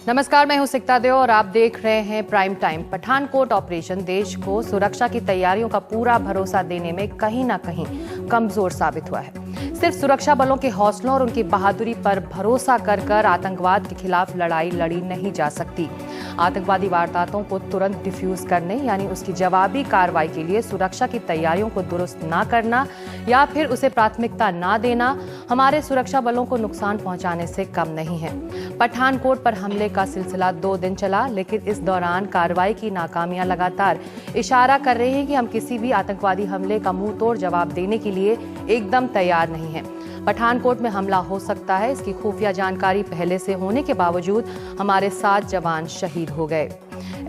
नमस्कार, मैं हूं सिकता देव और आप देख रहे हैं प्राइम टाइम। पठानकोट ऑपरेशन देश को सुरक्षा की तैयारियों का पूरा भरोसा देने में कहीं ना कहीं कमजोर साबित हुआ है। सिर्फ सुरक्षा बलों के हौसलों और उनकी बहादुरी पर भरोसा कर आतंकवाद के खिलाफ लड़ाई लड़ी नहीं जा सकती। आतंकवादी वारदातों को तुरंत डिफ्यूज करने यानी उसकी जवाबी कार्रवाई के लिए सुरक्षा की तैयारियों को दुरुस्त ना करना या फिर उसे प्राथमिकता ना देना हमारे सुरक्षा बलों को नुकसान पहुंचाने से कम नहीं है। पठानकोट पर हमले का सिलसिला 2 दिन चला, लेकिन इस दौरान कार्रवाई की नाकामियां लगातार इशारा कर रही हैं कि हम किसी भी आतंकवादी हमले का मुंह तोड़ जवाब देने के लिए एकदम तैयार नहीं है। पठानकोट में हमला हो सकता है, इसकी खुफिया जानकारी पहले से होने के बावजूद हमारे 7 जवान शहीद हो गए।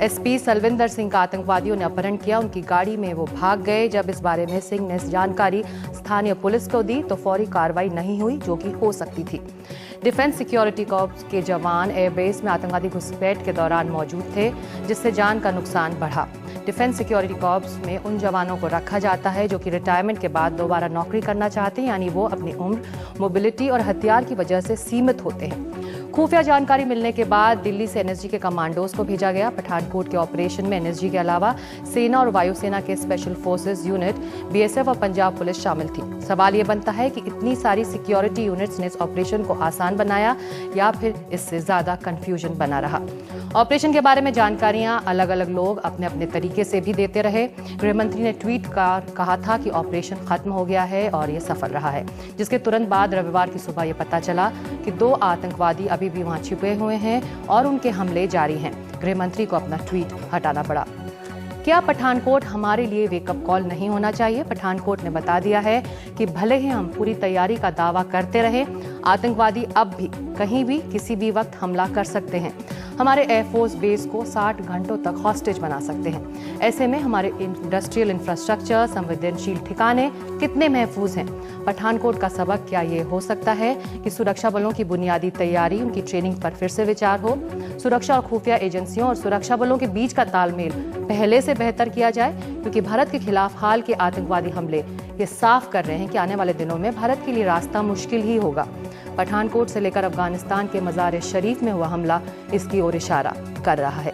एसपी सलविंदर सिंह का आतंकवादियों ने अपहरण किया, उनकी गाड़ी में वो भाग गए। जब इस बारे में सिंह ने जानकारी स्थानीय पुलिस को दी तो फौरी कार्रवाई नहीं हुई, जो कि हो सकती थी। डिफेंस सिक्योरिटी कॉर्प्स के जवान एयरबेस में आतंकवादी घुसपैठ के दौरान मौजूद थे, जिससे जान का नुकसान बढ़ा। डिफेंस सिक्योरिटी कॉर्प्स में उन जवानों को रखा जाता है जो कि रिटायरमेंट के बाद दोबारा नौकरी करना चाहते हैं, यानी वो अपनी उम्र, मोबिलिटी और हथियार की वजह से सीमित होते हैं। खुफिया जानकारी मिलने के बाद दिल्ली से एनएसजी के कमांडोज को भेजा गया। पठानकोट के ऑपरेशन में एनएसजी के अलावा सेना और वायुसेना के स्पेशल फोर्सेस यूनिट, बीएसएफ और पंजाब पुलिस शामिल थी। सवाल ये बनता है कि इतनी सारी सिक्योरिटी यूनिट्स ने इस ऑपरेशन को आसान बनाया या फिर इससे ज्यादा कंफ्यूजन बना रहा। ऑपरेशन के बारे में जानकारियां अलग अलग लोग अपने अपने तरीके से भी देते रहे। गृहमंत्री ने ट्वीट कर कहा था कि ऑपरेशन खत्म हो गया है और ये सफल रहा है, जिसके तुरंत बाद रविवार की सुबह ये पता चला कि 2 आतंकवादी अभी भी वहां छिपे हुए हैं और उनके हमले जारी हैं। गृहमंत्री को अपना ट्वीट हटाना पड़ा। क्या पठानकोट हमारे लिए वेकअप कॉल नहीं होना चाहिए? पठानकोट ने बता दिया है कि भले ही हम पूरी तैयारी का दावा करते रहे, आतंकवादी अब भी कहीं भी किसी भी वक्त हमला कर सकते हैं। हमारे एयरफोर्स बेस को 60 घंटों तक हॉस्टेज बना सकते हैं। ऐसे में हमारे इंडस्ट्रियल इंफ्रास्ट्रक्चर, संवेदनशील ठिकाने कितने महफूज हैं? पठानकोट का सबक क्या ये हो सकता है कि सुरक्षा बलों की बुनियादी तैयारी, उनकी ट्रेनिंग पर फिर से विचार हो, सुरक्षा और खुफिया एजेंसियों और सुरक्षा बलों के बीच का तालमेल पहले से बेहतर किया जाए, क्योंकि भारत के खिलाफ हाल के आतंकवादी हमले ये साफ कर रहे हैं कि आने वाले दिनों में भारत के लिए रास्ता मुश्किल ही होगा। पठानकोट से लेकर अफगानिस्तान के मज़ार शरीफ में हुआ हमला इसकी ओर इशारा कर रहा है।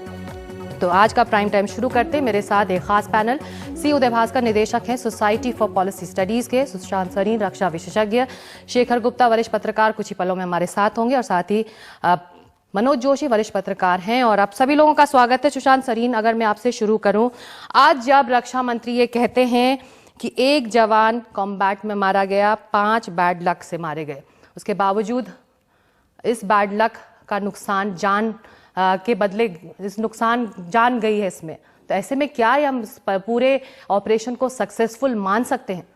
तो आज का प्राइम टाइम शुरू करते मेरे साथ एक खास पैनल सी उदय भास्कर, निदेशक हैं सोसाइटी फॉर पॉलिसी स्टडीज के, सुशांत सरीन रक्षा विशेषज्ञ, शेखर गुप्ता वरिष्ठ पत्रकार कुछ ही पलों में हमारे साथ होंगे, और साथ ही मनोज जोशी वरिष्ठ पत्रकार हैं। और आप सभी लोगों का स्वागत है। सुशांत सरीन, अगर मैं आपसे शुरू करूं, आज जब रक्षा मंत्री ये कहते हैं कि 1 जवान कॉम्बैट में मारा गया, 5 बैड लक से मारे गए, उसके बावजूद इस बैड लक का नुकसान जान के बदले इस नुकसान जान गई है इसमें, तो ऐसे में क्या हम पूरे ऑपरेशन को सक्सेसफुल मान सकते हैं?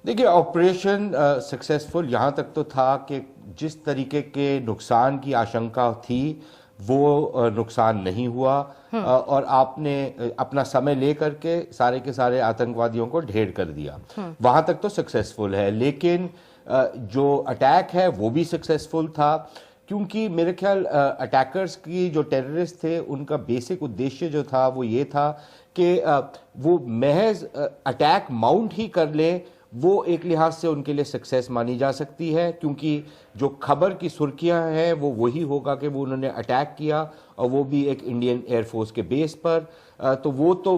देखिए, ऑपरेशन सक्सेसफुल यहाँ तक तो था कि जिस तरीके के नुकसान की आशंका थी वो नुकसान नहीं हुआ, और आपने अपना समय लेकर के के सारे आतंकवादियों को ढेर कर दिया। वहां तक तो सक्सेसफुल है, लेकिन जो अटैक है वो भी सक्सेसफुल था, क्योंकि मेरे ख्याल अटैकर्स की जो टेररिस्ट थे उनका बेसिक उद्देश्य जो था वो ये था कि वो महज अटैक माउंट ही कर लें, वो एक लिहाज से उनके लिए सक्सेस मानी जा सकती है, क्योंकि जो खबर की सुर्खियां हैं वो वही होगा कि वो उन्होंने अटैक किया, और वो भी एक इंडियन एयरफोर्स के बेस पर। तो वो तो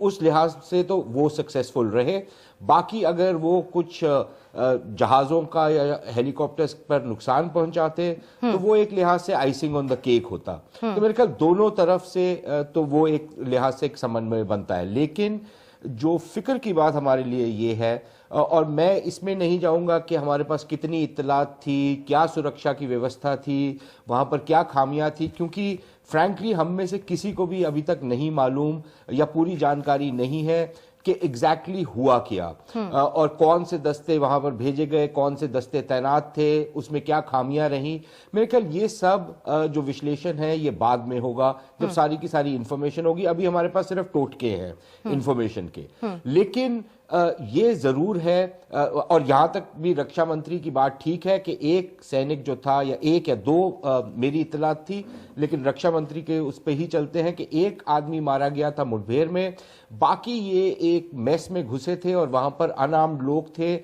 उस लिहाज से तो वो सक्सेसफुल रहे। बाकी अगर वो कुछ जहाज़ों का या हेलीकॉप्टर्स पर नुकसान पहुंचाते तो वो एक लिहाज से आइसिंग ऑन द केक होता। तो मेरे ख्याल दोनों तरफ से तो वो एक लिहाज से एक समन्वय बनता है। लेकिन जो फिक्र की बात हमारे लिए ये है, और मैं इसमें नहीं जाऊंगा कि हमारे पास कितनी इत्तलात थी, क्या सुरक्षा की व्यवस्था थी, वहां पर क्या खामियां थी, क्योंकि फ्रैंकली हम में से किसी को भी अभी तक नहीं मालूम या पूरी जानकारी नहीं है कि एग्जैक्टली हुआ क्या, और कौन से दस्ते वहां पर भेजे गए, कौन से दस्ते तैनात थे, उसमें क्या खामियां रही। मेरे ख्याल ये सब जो विश्लेषण है ये बाद में होगा, जब सारी की सारी इंफॉर्मेशन होगी। अभी हमारे पास सिर्फ टोटके हैं इंफॉर्मेशन के। लेकिन ये जरूर है, और यहां तक भी रक्षा मंत्री की बात ठीक है कि एक सैनिक जो था या एक या दो, मेरी इतलात थी, लेकिन रक्षा मंत्री के उस पे ही चलते हैं कि एक आदमी मारा गया था मुठभेड़ में, बाकी ये एक मेस में घुसे थे और वहां पर अनार्म्ड लोग थे,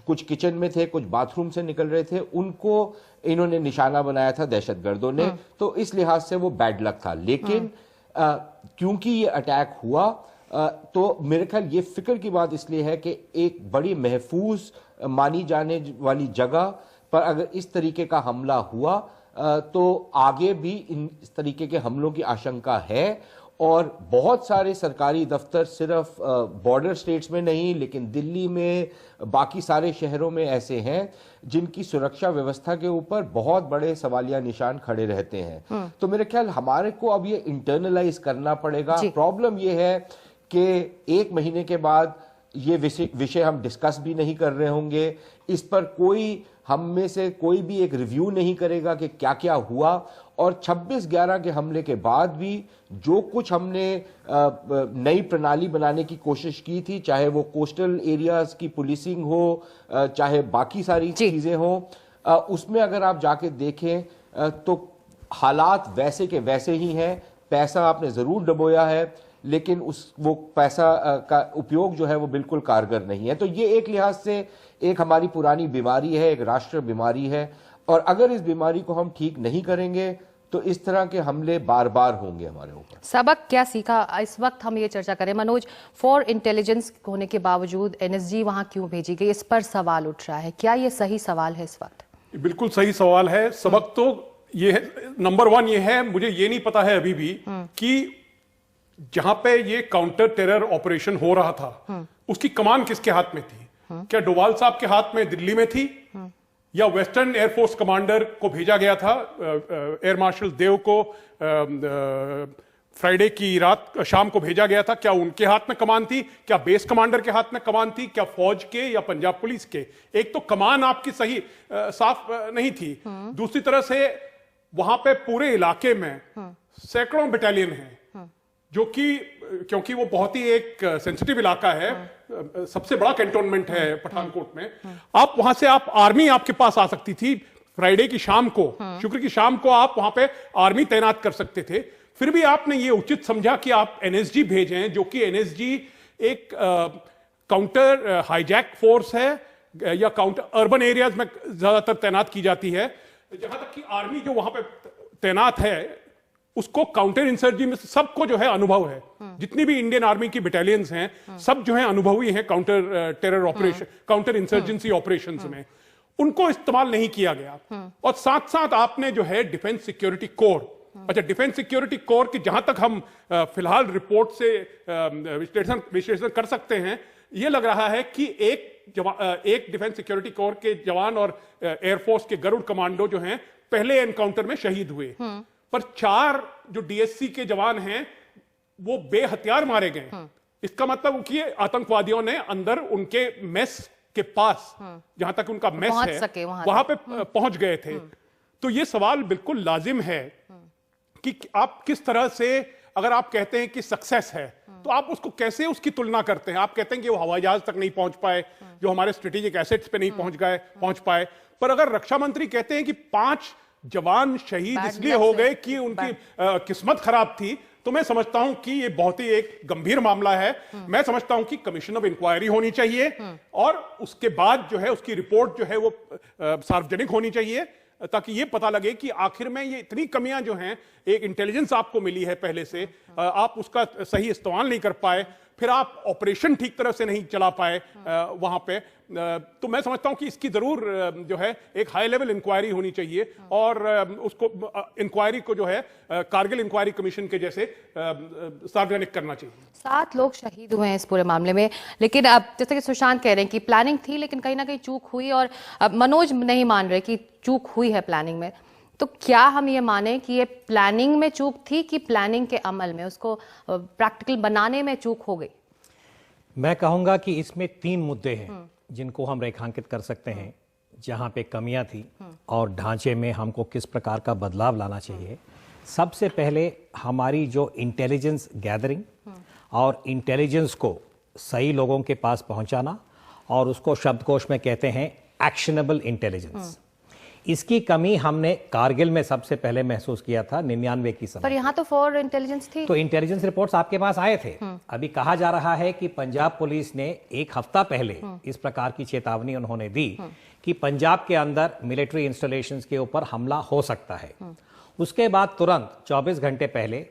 कुछ किचन में थे, कुछ बाथरूम से निकल रहे थे, उनको इन्होंने निशाना बनाया था दहशतगर्दों ने। तो इस लिहाज से वो बैड लक था, लेकिन क्योंकि ये अटैक हुआ, तो मेरे ख्याल ये फिक्र की बात इसलिए है कि एक बड़ी महफूज मानी जाने वाली जगह पर अगर इस तरीके का हमला हुआ, तो आगे भी इस तरीके के हमलों की आशंका है। और बहुत सारे सरकारी दफ्तर सिर्फ बॉर्डर स्टेट्स में नहीं, लेकिन दिल्ली में, बाकी सारे शहरों में ऐसे हैं जिनकी सुरक्षा व्यवस्था के ऊपर बहुत बड़े सवालिया निशान खड़े रहते हैं। तो मेरे ख्याल हमारे को अब ये इंटरनलाइज करना पड़ेगा। प्रॉब्लम ये है कि 1 महीने के बाद ये विषय हम डिस्कस भी नहीं कर रहे होंगे, इस पर कोई हम में से कोई भी एक रिव्यू नहीं करेगा कि क्या क्या हुआ। और 26/11 के हमले के बाद भी जो कुछ हमने नई प्रणाली बनाने की कोशिश की थी, चाहे वो कोस्टल एरियाज की पुलिसिंग हो, चाहे बाकी सारी चीजें हो, उसमें अगर आप जाके देखें तो हालात वैसे के वैसे ही हैं। पैसा आपने जरूर डबोया है, लेकिन वो पैसा का उपयोग जो है वो बिल्कुल कारगर नहीं है। तो ये एक लिहाज से एक हमारी पुरानी बीमारी है, एक राष्ट्रीय बीमारी है, और अगर इस बीमारी को हम ठीक नहीं करेंगे तो इस तरह के हमले बार बार होंगे हमारे ऊपर। सबक क्या सीखा, इस वक्त हम ये चर्चा करें। मनोज, फॉर इंटेलिजेंस होने के बावजूद एनएसजी वहां क्यों भेजी गई, इस पर सवाल उठ रहा है। क्या ये सही सवाल है इस वक्त? बिल्कुल सही सवाल है। सबक तो ये है, नंबर 1 ये है, मुझे ये नहीं पता है अभी भी कि जहां पे ये काउंटर टेरर ऑपरेशन हो रहा था उसकी कमान किसके हाथ में थी। क्या डोवाल साहब के हाथ में दिल्ली में थी, या वेस्टर्न एयरफोर्स कमांडर को भेजा गया था, एयर मार्शल देव को फ्राइडे की रात शाम को भेजा गया था, क्या उनके हाथ में कमान थी, क्या बेस कमांडर के हाथ में कमान थी, क्या फौज के या पंजाब पुलिस के? एक तो कमान आपकी सही साफ नहीं थी, दूसरी तरह से वहां पे पूरे इलाके में सैकड़ों बटालियन हैं, जो कि क्योंकि वो बहुत ही एक सेंसिटिव इलाका है, सबसे बड़ा कैंटोनमेंट है पठानकोट में, आप वहां से आप आर्मी आपके पास आ सकती थी फ्राइडे की शाम को, शुक्र की शाम को आप वहां पे आर्मी तैनात कर सकते थे। फिर भी आपने ये उचित समझा कि आप एनएसजी भेजें, जो कि एनएसजी एक काउंटर हाईजैक फोर्स है, या काउंटर अर्बन एरियाज में ज्यादातर तैनात की जाती है। जहां तक कि आर्मी जो वहां पे तैनात है उसको काउंटर इंसर्जी में सबको जो है अनुभव है, जितनी भी इंडियन आर्मी की बटालियंस हैं सब जो है अनुभवी हैं counter terror operation, counter insurgency operations में। उनको इस्तेमाल नहीं किया गया। और साथ साथ आपने जो है डिफेंस सिक्योरिटी कोर, अच्छा डिफेंस सिक्योरिटी कोर की जहां तक हम फिलहाल रिपोर्ट से विश्लेषण कर सकते हैं, यह लग रहा है कि एक डिफेंस सिक्योरिटी कोर के जवान और एयरफोर्स के गरुड़ कमांडो जो हैं पहले एनकाउंटर में शहीद हुए, पर 4 जो डीएससी के जवान हैं वो बेहथियार मारे गए। इसका मतलब कि आतंकवादियों ने अंदर उनके मेस के पास, जहां तक उनका मेस है, वहां पे पहुंच गए थे। तो ये सवाल बिल्कुल लाजिम है कि आप किस तरह से, अगर आप कहते हैं कि सक्सेस है, तो आप उसको कैसे उसकी तुलना करते हैं। आप कहते हैं कि वो हवाई जहाज तक नहीं पहुंच पाए, जो हमारे स्ट्रेटेजिक एसेट्स पे नहीं पहुंच पाए, पर अगर रक्षा मंत्री कहते हैं कि 5 जवान शहीद इसलिए हो गए कि उनकी किस्मत खराब थी, तो मैं समझता हूं कि ये बहुत ही एक गंभीर मामला है। मैं समझता हूं कि कमीशन ऑफ इंक्वायरी होनी चाहिए और उसके बाद जो है उसकी रिपोर्ट जो है वो सार्वजनिक होनी चाहिए, ताकि ये पता लगे कि आखिर में ये इतनी कमियां जो हैं, एक इंटेलिजेंस आपको मिली है पहले से, आप उसका सही इस्तेमाल नहीं कर पाए, फिर आप ऑपरेशन ठीक तरह से नहीं चला पाए वहां पे, तो मैं समझता हूं कि इसकी जरूर जो है एक हाई लेवल इंक्वायरी होनी चाहिए और उसको इंक्वायरी को जो है कारगिल इंक्वायरी कमीशन के जैसे सार्वजनिक करना चाहिए। 7 लोग शहीद हुए हैं इस पूरे मामले में, लेकिन अब जैसे कि सुशांत कह रहे हैं कि प्लानिंग थी, लेकिन कहीं ना कहीं चूक हुई, और मनोज नहीं मान रहे कि चूक हुई है प्लानिंग में। तो क्या हम ये माने कि ये प्लानिंग में चूक थी कि प्लानिंग के अमल में, उसको प्रैक्टिकल बनाने में चूक हो गई? मैं कहूंगा कि इसमें 3 मुद्दे हैं जिनको हम रेखांकित कर सकते हैं, जहां पे कमियां थी और ढांचे में हमको किस प्रकार का बदलाव लाना चाहिए। सबसे पहले हमारी जो इंटेलिजेंस गैदरिंग और इंटेलिजेंस को सही लोगों के पास पहुंचाना, और उसको शब्दकोश में कहते हैं एक्शनेबल इंटेलिजेंस। इसकी कमी हमने कारगिल में सबसे पहले महसूस किया था 99 की समय। पर यहाँ तो फॉर इंटेलिजेंस थी। तो इंटेलिजेंस रिपोर्ट्स आपके पास आए थे। अभी कहा जा रहा है कि पंजाब पुलिस ने एक हफ्ता पहले इस प्रकार की चेतावनी उन्होंने दी कि पंजाब के अंदर मिलिट्री इंस्टॉलेशंस के ऊपर हमला हो सकता है। उसके बाद तुरंत 24 घंटे पहले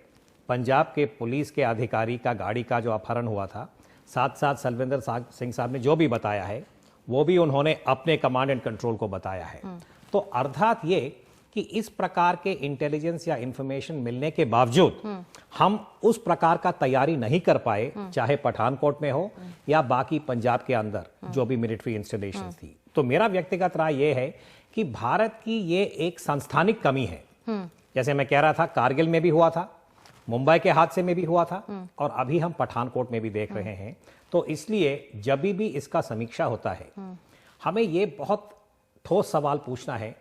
पंजाब के पुलिस के अधिकारी का गाड़ी का जो अपहरण हुआ था, साथ साथ सलविंदर सिंह साहब ने जो भी बताया है वो भी उन्होंने अपने कमांड एंड कंट्रोल को बताया है। तो अर्थात ये कि इस प्रकार के इंटेलिजेंस या इंफॉर्मेशन मिलने के बावजूद हम उस प्रकार का तैयारी नहीं कर पाए, चाहे पठानकोट में हो या बाकी पंजाब के अंदर जो भी मिलिट्री इंस्टॉलेशन थी। तो मेरा व्यक्तिगत राय यह है कि भारत की ये एक संस्थानिक कमी है। जैसे मैं कह रहा था, कारगिल में भी हुआ था, मुंबई के हादसे में भी हुआ था, और अभी हम पठानकोट में भी देख रहे हैं। तो इसलिए जब भी इसका समीक्षा होता है, हमें ये बहुत ठोस सवाल पूछना है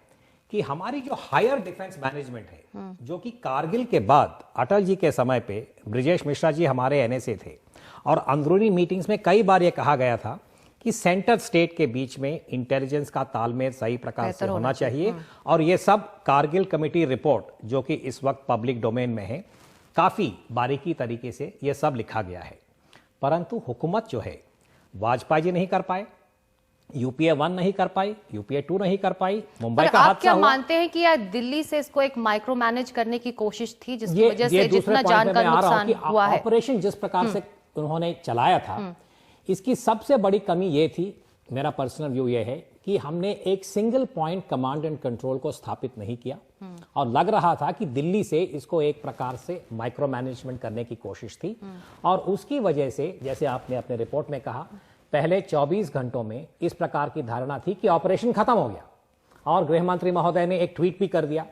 कि हमारी जो हायर डिफेंस मैनेजमेंट है, जो कि कारगिल के बाद अटल जी के समय पे ब्रिजेश मिश्रा जी हमारे एनएसए थे, और अंदरूनी मीटिंग्स में कई बार ये कहा गया था कि सेंटर स्टेट के बीच में इंटेलिजेंस का तालमेल सही प्रकार से होना चाहिए। और ये सब कारगिल कमेटी रिपोर्ट, जो कि इस वक्त पब्लिक डोमेन में है, काफी बारीकी तरीके से ये सब लिखा गया है। परंतु हुकूमत जो है, वाजपेयी जी नहीं कर पाए, यूपीए 1 नहीं कर पाई, यूपीए 2 नहीं कर पाई, मुंबई का हादसा आप क्या हुआ। मानते हैं कि या दिल्ली से इसको एक माइक्रो मैनेज करने की कोशिश थी, जिसकी वजह से दूसरे जितना पॉइंट जान में का मैं आ रहा हूं नुकसान कि हुआ है? ऑपरेशन जिस प्रकार से उन्होंने चलाया था, इसकी सबसे बड़ी कमी ये थी, मेरा पर्सनल व्यू ये है कि हमने एक single point command and control को स्थापित नहीं किया, और लग रहा था कि दिल्ली से इसको एक प्रकार से माइक्रो मैनेजमेंट करने की कोशिश थी। और उसकी वजह से, जैसे आपने अपने रिपोर्ट में कहा, पहले 24 घंटों में इस प्रकार की धारणा थी कि ऑपरेशन खत्म हो गया, और गृह मंत्री महोदय ने एक ट्वीट भी कर दिया।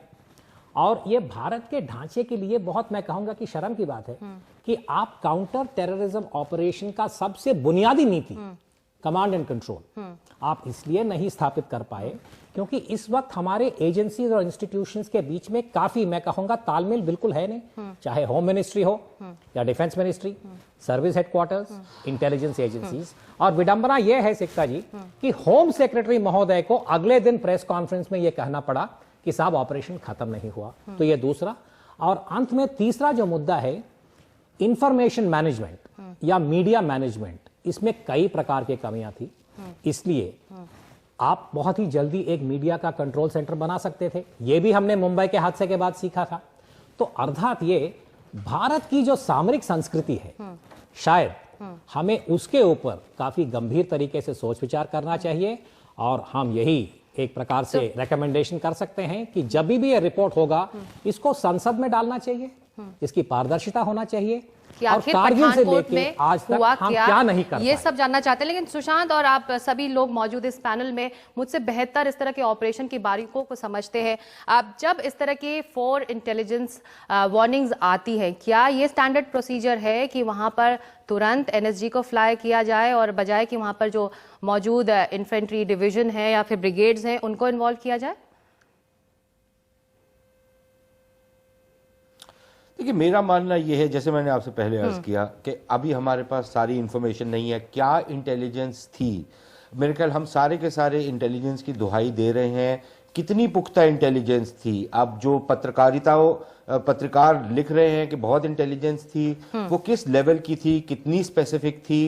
और ये भारत के ढांचे के लिए बहुत, मैं कहूंगा कि शर्म की बात है कि आप काउंटर टेररिज्म ऑपरेशन का सबसे बुनियादी नीति कमांड एंड कंट्रोल आप इसलिए नहीं स्थापित कर पाए क्योंकि इस वक्त हमारे एजेंसीज और इंस्टीट्यूशंस के बीच में काफी, मैं कहूंगा, तालमेल बिल्कुल है नहीं। चाहे होम मिनिस्ट्री हो या defence ministry, service headquarters, intelligence agencies. और विडंबना यह है सिक्का जी कि होम सेक्रेटरी महोदय को अगले दिन प्रेस कॉन्फ्रेंस में यह कहना पड़ा कि साहब ऑपरेशन खत्म नहीं हुआ। तो यह दूसरा। और अंत में तीसरा जो मुद्दा है, इंफॉर्मेशन मैनेजमेंट या मीडिया मैनेजमेंट, इसमें कई प्रकार की कमियां थी। इसलिए आप बहुत ही जल्दी एक मीडिया का कंट्रोल सेंटर बना सकते थे। यह भी हमने मुंबई के हादसे के बाद सीखा था। तो अर्थात ये भारत की जो सामरिक संस्कृति है, शायद हमें उसके ऊपर काफी गंभीर तरीके से सोच विचार करना चाहिए। और हम यही एक प्रकार से रिकमेंडेशन कर सकते हैं कि जब भी ये रिपोर्ट होगा, इसको संसद में डालना चाहिए, इसकी पारदर्शिता होना चाहिए। कि और आखिर कारगिल से पठानकोट लेके में आज तक हुआ हम क्या नहीं कर ये पाए। सब जानना चाहते हैं। लेकिन सुशांत और आप सभी लोग मौजूद इस पैनल में मुझसे बेहतर इस तरह के ऑपरेशन की बारीकियों को समझते हैं। आप जब इस तरह की फॉर इंटेलिजेंस वार्निंग्स आती है, क्या ये स्टैंडर्ड प्रोसीजर है कि वहां पर तुरंत एनएसजी को फ्लाई किया जाए और बजाय कि वहां पर जो मौजूद इन्फेंट्री डिवीजन है या फिर ब्रिगेड्स हैं उनको इन्वॉल्व किया जाए? देखिए, मेरा मानना यह है, जैसे मैंने आपसे पहले अर्ज किया, कि अभी हमारे पास सारी इंफॉर्मेशन नहीं है। क्या इंटेलिजेंस थी? मेरे ख्याल हम सारे के सारे इंटेलिजेंस की दुहाई दे रहे हैं। कितनी पुख्ता इंटेलिजेंस थी? अब जो पत्रकार लिख रहे हैं कि बहुत इंटेलिजेंस थी, वो किस लेवल की थी, कितनी स्पेसिफिक थी,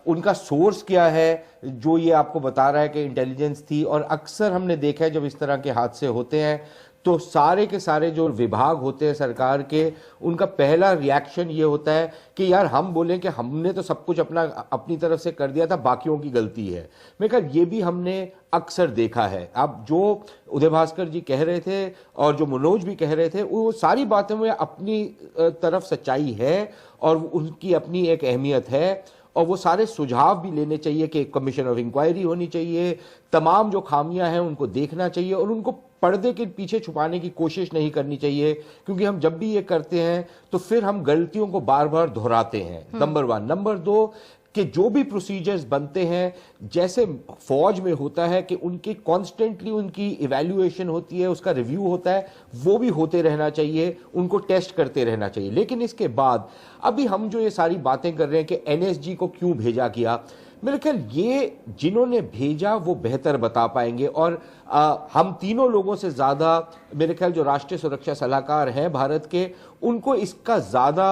उनका सोर्स क्या है जो ये आपको बता रहा है कि इंटेलिजेंस थी? और अक्सर हमने देखा है जब इस तरह के हादसे होते हैं तो सारे के सारे जो विभाग होते हैं सरकार के, उनका पहला रिएक्शन ये होता है कि यार हम बोलें कि हमने तो सब कुछ अपनी तरफ से कर दिया था, बाकियों की गलती है। मैं कहा ये भी हमने अक्सर देखा है। अब जो उदय भास्कर जी कह रहे थे और जो मनोज भी कह रहे थे, वो सारी बातें में अपनी तरफ सच्चाई है और उनकी अपनी एक अहमियत है। और वो सारे सुझाव भी लेने चाहिए कि कमीशन ऑफ इंक्वायरी होनी चाहिए, तमाम जो खामियां हैं उनको देखना चाहिए और उनको पर्दे के पीछे छुपाने की कोशिश नहीं करनी चाहिए, क्योंकि हम जब भी ये करते हैं तो फिर हम गलतियों को बार बार दोहराते हैं। नंबर 1। नंबर 2, कि जो भी प्रोसीजर्स बनते हैं, जैसे फौज में होता है कि उनकी कॉन्स्टेंटली उनकी इवैल्यूएशन होती है, उसका रिव्यू होता है, वो भी होते रहना चाहिए, उनको टेस्ट करते रहना चाहिए। लेकिन इसके बाद अभी हम जो ये सारी बातें कर रहे हैं कि एनएसजी को क्यों भेजा गया, मेरे ख्याल ये जिन्होंने भेजा वो बेहतर बता पाएंगे। और हम तीनों लोगों से ज्यादा मेरे ख्याल जो राष्ट्रीय सुरक्षा सलाहकार हैं भारत के, उनको इसका ज्यादा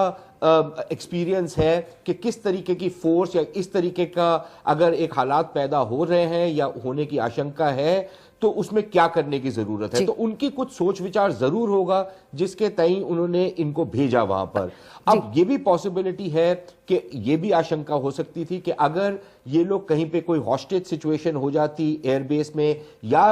एक्सपीरियंस है कि किस तरीके की फोर्स या इस तरीके का अगर एक हालात पैदा हो रहे हैं या होने की आशंका है तो उसमें क्या करने की जरूरत है। तो उनकी कुछ सोच विचार जरूर होगा जिसके तई उन्होंने इनको भेजा वहां पर। अब ये भी पॉसिबिलिटी है कि ये भी आशंका हो सकती थी कि अगर ये लोग कहीं पे कोई हॉस्टेज सिचुएशन हो जाती एयरबेस में या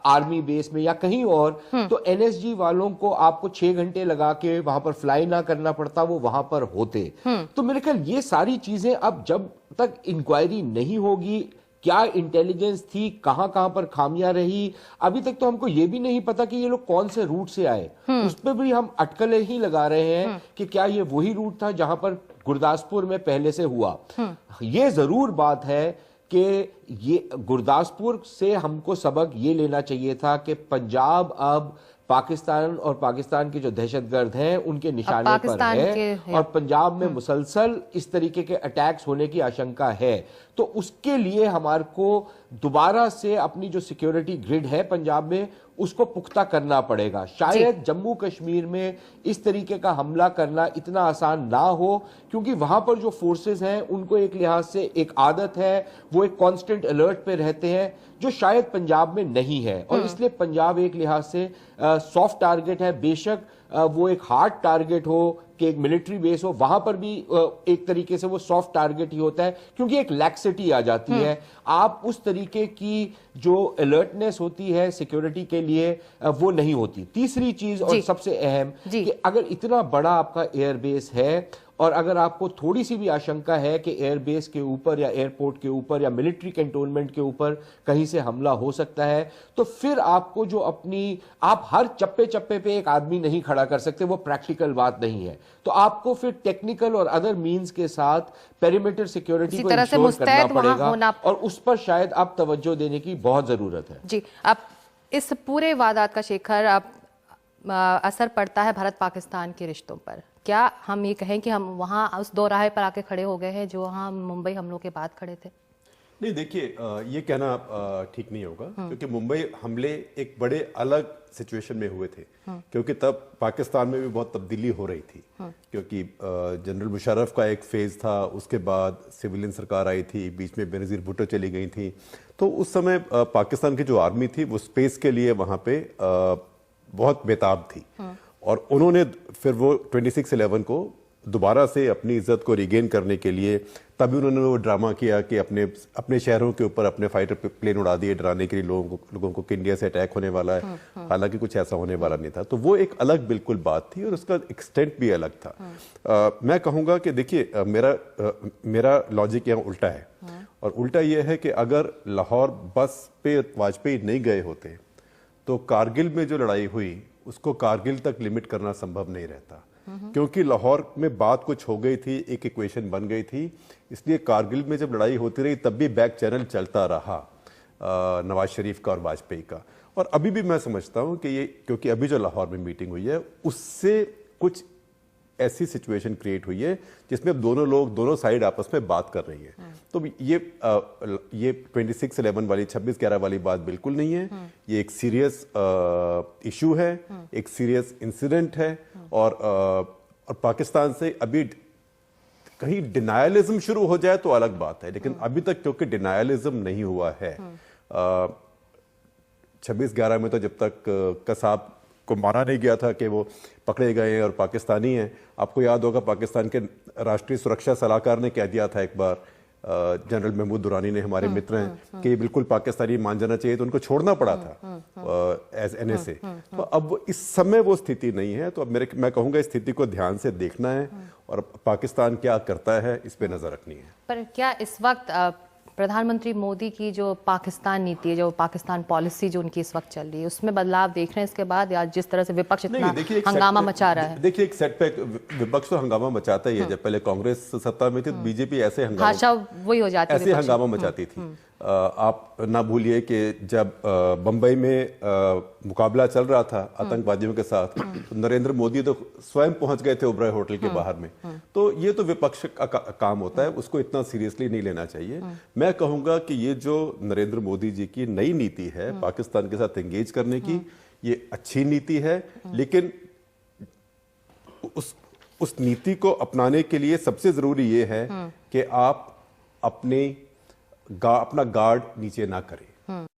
आर्मी बेस में या कहीं और, तो एनएसजी वालों को आपको 6 घंटे लगा के वहां पर फ्लाई ना करना पड़ता, वो वहां पर होते। तो मेरे ख्याल ये सारी चीजें अब जब तक इंक्वायरी नहीं होगी, क्या इंटेलिजेंस थी, कहां कहां पर खामियां रही, अभी तक तो हमको यह भी नहीं पता कि ये लोग कौन से रूट से आए। उस पर भी हम अटकलें ही लगा रहे हैं कि क्या ये वही रूट था जहां पर गुरदासपुर में पहले से हुआ। ये जरूर बात है कि ये गुरदासपुर से हमको सबक ये लेना चाहिए था कि पंजाब अब पाकिस्तान और पाकिस्तान के जो दहशतगर्द हैं उनके निशाने पर है और पंजाब में मुसलसल इस तरीके के अटैक्स होने की आशंका है। तो उसके लिए हमारे को दोबारा से अपनी जो सिक्योरिटी ग्रिड है पंजाब में उसको पुख्ता करना पड़ेगा। शायद जम्मू कश्मीर में इस तरीके का हमला करना इतना आसान ना हो, क्योंकि वहां पर जो फोर्सेस हैं उनको एक लिहाज से एक आदत है, वो एक कांस्टेंट अलर्ट पे रहते हैं, जो शायद पंजाब में नहीं है। और इसलिए पंजाब एक लिहाज से सॉफ्ट टारगेट है। बेशक वो एक हार्ड टारगेट हो कि एक मिलिट्री बेस हो, वहां पर भी एक तरीके से वो सॉफ्ट टारगेट ही होता है, क्योंकि एक लैक्सिटी आ जाती है। आप उस तरीके की जो अलर्टनेस होती है सिक्योरिटी के लिए वो नहीं होती। तीसरी चीज और सबसे अहम कि अगर इतना बड़ा आपका एयरबेस है और अगर आपको थोड़ी सी भी आशंका है कि एयरबेस के ऊपर या एयरपोर्ट के ऊपर या मिलिट्री कैंटोनमेंट के ऊपर कहीं से हमला हो सकता है, तो फिर आपको जो आप हर चप्पे चप्पे पे एक आदमी नहीं खड़ा कर सकते, वो प्रैक्टिकल बात नहीं है। तो आपको फिर टेक्निकल और अदर मींस के साथ पेरिमीटर सिक्योरिटी को इंश्योर करना पड़ेगा और उस पर शायद आप तवज्जो देने की बहुत जरूरत है। जी, अब इस पूरे वारदात का शेखर अब असर पड़ता है भारत पाकिस्तान के रिश्तों पर। क्या हम ये कहें कि हम वहां उस दोराहे पर आके खड़े हो गए हैं जो वहां मुंबई हमलों के बाद खड़े थे? नहीं, देखिए, ये कहना ठीक नहीं होगा, क्योंकि मुंबई हमले एक बड़े अलग सिचुएशन में हुए थे, क्योंकि तब पाकिस्तान में भी बहुत तब्दीली हो रही थी, क्योंकि जनरल मुशर्रफ का एक फेज था, उसके बाद सिविलियन सरकार आई थी, बीच में बेनजीर भुट्टो चली गई थी। तो उस समय पाकिस्तान की जो आर्मी थी वो स्पेस के लिए वहां पे बहुत बेताब थी और उन्होंने फिर वो 26/11 को दोबारा से अपनी इज्जत को रिगेन करने के लिए तभी उन्होंने वो ड्रामा किया कि अपने शहरों के ऊपर अपने फाइटर प्लेन उड़ा दिए डराने के लिए लोगों को कि इंडिया से अटैक होने वाला है। हालांकि कुछ ऐसा होने वाला नहीं था। तो वो एक अलग बिल्कुल बात थी और उसका एक्सटेंट भी अलग था। मैं कहूँगा कि देखिए, मेरा लॉजिक यहाँ उल्टा है और उल्टा ये है कि अगर लाहौर बस पे वाजपेयी नहीं गए होते तो कारगिल में जो लड़ाई हुई उसको कारगिल तक लिमिट करना संभव नहीं रहता, क्योंकि लाहौर में बात कुछ हो गई थी, एक इक्वेशन बन गई थी। इसलिए कारगिल में जब लड़ाई होती रही तब भी बैक चैनल चलता रहा नवाज शरीफ का और वाजपेयी का। और अभी भी मैं समझता हूं कि ये, क्योंकि अभी जो लाहौर में मीटिंग हुई है उससे कुछ ऐसी सिचुएशन क्रिएट हुई है जिसमें अब दोनों साइड आपस में बात कर रही है। तो ये 26/11 वाली 26/11 वाली बात बिल्कुल नहीं है। ये एक सीरियस इशू है, एक सीरियस इंसिडेंट है और पाकिस्तान से अभी कहीं डिनायलिज्म शुरू हो जाए तो अलग बात है, लेकिन अभी तक क्योंकि डिनायलिज्म नहीं हुआ है। 26/11 में तो जब तक कसाब को माना नहीं गया था कि वो पकड़े गए और पाकिस्तानी हैं। आपको याद होगा पाकिस्तान के राष्ट्रीय सुरक्षा सलाहकार ने कह दिया था एक बार, जनरल महमूद दुरानी ने, हमारे मित्र हैं, कि बिल्कुल पाकिस्तानी मान जाना चाहिए, तो उनको छोड़ना पड़ा था एज NSA। तो अब इस समय वो स्थिति नहीं है। तो अब मैं कहूँगा इस स्थिति को ध्यान से देखना है और पाकिस्तान क्या करता है इस पे नजर रखनी है। पर क्या इस वक्त प्रधानमंत्री मोदी की जो पाकिस्तान नीति है, जो पाकिस्तान पॉलिसी जो उनकी इस वक्त चल रही है, उसमें बदलाव देख रहे हैं इसके बाद, या जिस तरह से विपक्ष इतना हंगामा मचा रहा है? देखिए, एक सेटबैक, विपक्ष तो हंगामा मचाता ही है। जब पहले कांग्रेस सत्ता में थी तो बीजेपी ऐसे भाषा वही हो जाती, ऐसे हंगामा मचाती थी। आप ना भूलिए कि जब बंबई में मुकाबला चल रहा था आतंकवादियों के साथ, तो नरेंद्र मोदी तो स्वयं पहुंच गए थे ओबराय होटल के बाहर में। तो ये तो विपक्ष का काम होता है, उसको इतना सीरियसली नहीं लेना चाहिए। मैं कहूंगा कि ये जो नरेंद्र मोदी जी की नई नीति है पाकिस्तान के साथ एंगेज करने की, ये अच्छी नीति है, लेकिन उस नीति को अपनाने के लिए सबसे जरूरी ये है कि आप अपना गार्ड नीचे ना करें।